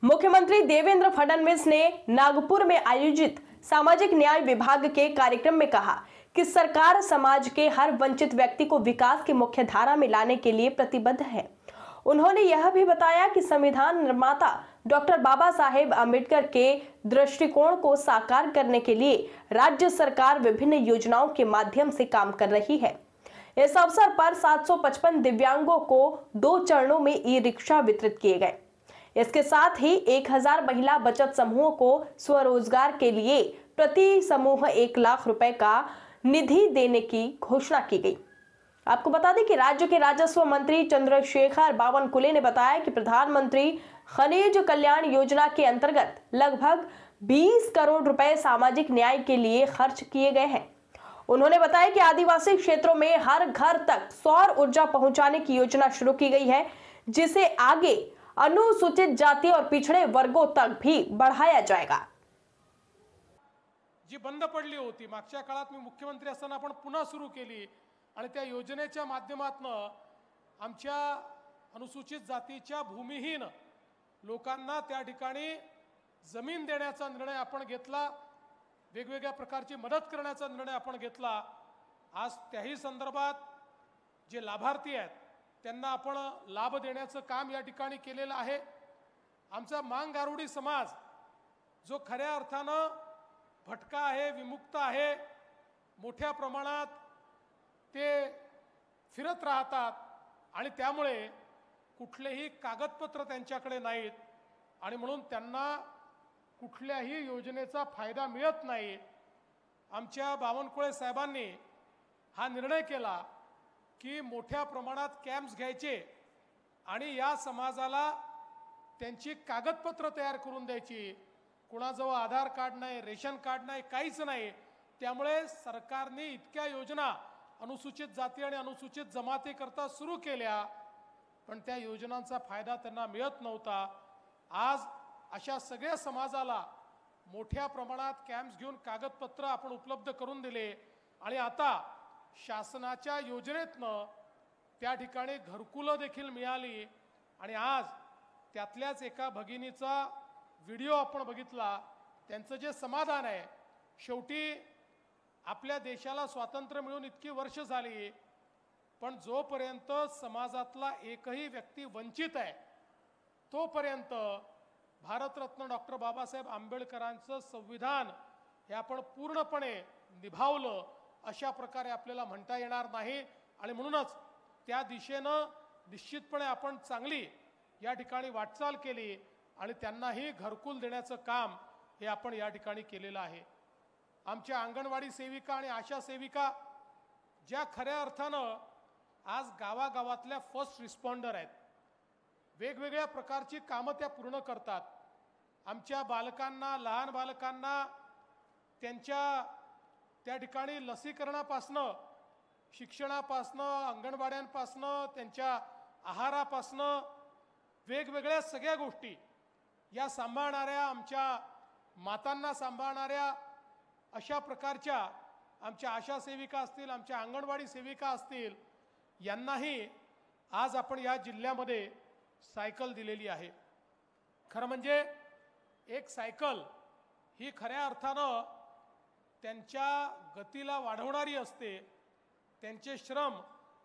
मुख्यमंत्री देवेंद्र फडणवीस ने नागपुर में आयोजित सामाजिक न्याय विभाग के कार्यक्रम में कहा कि सरकार समाज के हर वंचित व्यक्ति को विकास की मुख्य धारा में लाने के लिए प्रतिबद्ध है। उन्होंने यह भी बताया कि संविधान निर्माता डॉक्टर बाबा साहेब अम्बेडकर के दृष्टिकोण को साकार करने के लिए राज्य सरकार विभिन्न योजनाओं के माध्यम से काम कर रही है। इस अवसर पर 755 दिव्यांगों को 2 चरणों में ई रिक्शा वितरित किए गए। इसके साथ ही 1000 महिला बचत समूहों को स्वरोजगार के लिए प्रति समूह 1 लाख रुपए का निधि देने की घोषणा की गई। आपको बता दें कि राज्य के राजस्व मंत्री चंद्रशेखर बावनकुले ने बताया कि प्रधानमंत्री खनिज कल्याण योजना के अंतर्गत लगभग 20 करोड़ रुपए सामाजिक न्याय के लिए खर्च किए गए हैं। उन्होंने बताया कि आदिवासी क्षेत्रों में हर घर तक सौर ऊर्जा पहुंचाने की योजना शुरू की गई है, जिसे आगे अनुसूचित जाति और पिछड़े वर्गों तक भी बढ़ाया जाएगा। जी बंद पडली होती मागच्या काळात मी मुख्यमंत्री असताना आपण पुन्हा सुरू केली आणि त्या योजनेच्या माध्यमातून आमच्या अनुसूचित जातीच्या भूमिहीन लोकांना त्या ठिकाणी जमीन देण्याचा निर्णय आपण घेतला, वेगवेगळ्या प्रकारची मदत करण्याचा निर्णय आपण घेतला। आज त्याही संदर्भात जे लाभार्थी आहेत त्यांना आपण लाभ देण्याचं काम या ठिकाणी केलेलं आहे। आमचा मांगारुडी समाज जो खऱ्या अर्थानं भटका आहे, विमुक्त आहे, मोठ्या प्रमाणात ते फिरत राहतात आणि त्यामुळे कुठलेही कागदपत्र त्यांच्याकडे नाहीत आणि म्हणून त्यांना कुठल्याही योजनेचा फायदा मिळत नाही। आमच्या बावनकुळे साहेबांनी हा निर्णय केला की मोठ्या प्रमाणात कॅम्प्स घ्यायचे आणि या समाजाला त्यांची कागदपत्र तयार करून द्यायची। कुणाजवळ आधार कार्ड नाही, रेशन कार्ड नाही, काहीच नाही। त्यामुळे सरकारने इतक्या योजना अनुसूचित जाती आणि अनुसूचित जमाती करता सुरू केल्या, पण त्या योजनांचा फायदा त्यांना मिळत नव्हता। आज अशा सगळ्या समाजाला मोठ्या प्रमाणात कॅम्प्स घेऊन कागदपत्र आपण उपलब्ध करून दिले आणि आता शासनाच्या योजनेतनं त्या ठिकाणी घरकुलं देखील मिळाली आणि आज त्यातल्याच एका भगिनीचा व्हिडिओ आपण बघितला। त्यांचं जे समाधान आहे, शेवटी आपल्या देशाला स्वातंत्र्य मिळून इतकी वर्ष झाली, पण जोपर्यंत समाजातला एकही व्यक्ती वंचित आहे तोपर्यंत भारतरत्न डॉक्टर बाबासाहेब आंबेडकरांचं संविधान हे आपण पूर्णपणे निभावलं अशा प्रकारे आपल्याला म्हणता येणार नाही आणि म्हणूनच त्या दिशेनं निश्चितपणे आपण चांगली या ठिकाणी वाटचाल केली आणि त्यांनाही घरकुल देण्याचं काम हे आपण या ठिकाणी केलेलं आहे। आमच्या अंगणवाडी सेविका आणि आशा सेविका ज्या खऱ्या अर्थानं आज गावागावातल्या फर्स्ट रिस्पॉन्डर आहेत, वेगवेगळ्या प्रकारची कामं त्या पूर्ण करतात। आमच्या बालकांना, लहान बालकांना त्यांच्या त्या ठिकाणी लसीकरणापासनं, शिक्षणापासनं, अंगणवाड्यांपासनं, त्यांच्या आहारापासनं वेगवेगळ्या सगळ्या गोष्टी या सांभाळणाऱ्या, आमच्या मातांना सांभाळणाऱ्या अशा प्रकारच्या आमच्या आशा सेविका असतील, आमच्या अंगणवाडी सेविका असतील, यांनाही आज आपण या जिल्ह्यामध्ये सायकल दिलेली आहे। खरं म्हणजे एक सायकल ही खऱ्या अर्थानं त्यांच्या गतीला वाढवणारी असते, त्यांचे श्रम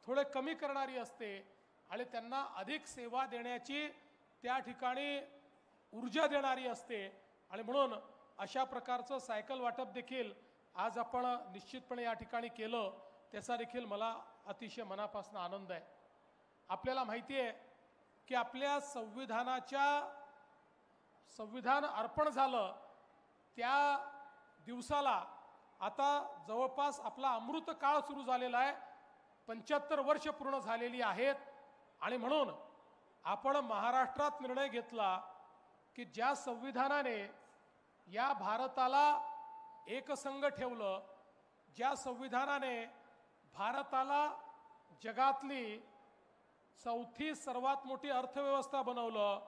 थोडे कमी करणारी असते आणि त्यांना अधिक सेवा देण्याची त्या ठिकाणी ऊर्जा देणारी असते आणि म्हणून अशा प्रकारचं सायकल वाटप देखील आज आपण निश्चितपणे या ठिकाणी केलं, त्याचा देखील मला अतिशय मनापासून आनंद आहे। आपल्याला माहिती आहे की आपल्या संविधान अर्पण झालं त्या दिवसाला आता जवळपास आपला अमृत काळ सुरू झालेला आहे, 75 वर्ष पूर्ण झालेली आहेत आणि म्हणून आपण महाराष्ट्रात निर्णय घेतला की ज्या संविधानाने या भारताला एकसंघ ठेवलं, ज्या संविधानाने भारताला जगातली 4थी सर्वात मोठी अर्थव्यवस्था बनवलं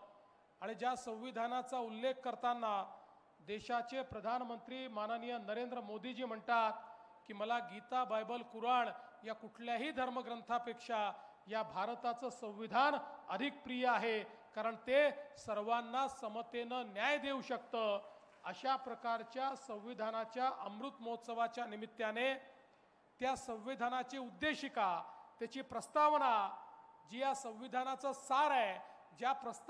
आणि ज्या संविधानाचा उल्लेख करताना देशाचे प्रधानमंत्री माननीय नरेंद्र मोदीजी म्हणतात की मला गीता, बायबल, कुराण या कुठल्याही धर्मग्रंथापेक्षा या भारताचं संविधान अधिक प्रिय आहे। कारण ते सर्वांना समतेनं न्याय देऊ शकतं. अशा प्रकारच्या संविधानाच्या अमृत महोत्सवाच्या निमित्ताने त्या संविधानाची उद्देशिका, त्याची प्रस्तावना, जी या संविधानाचं सार आहे, ज्या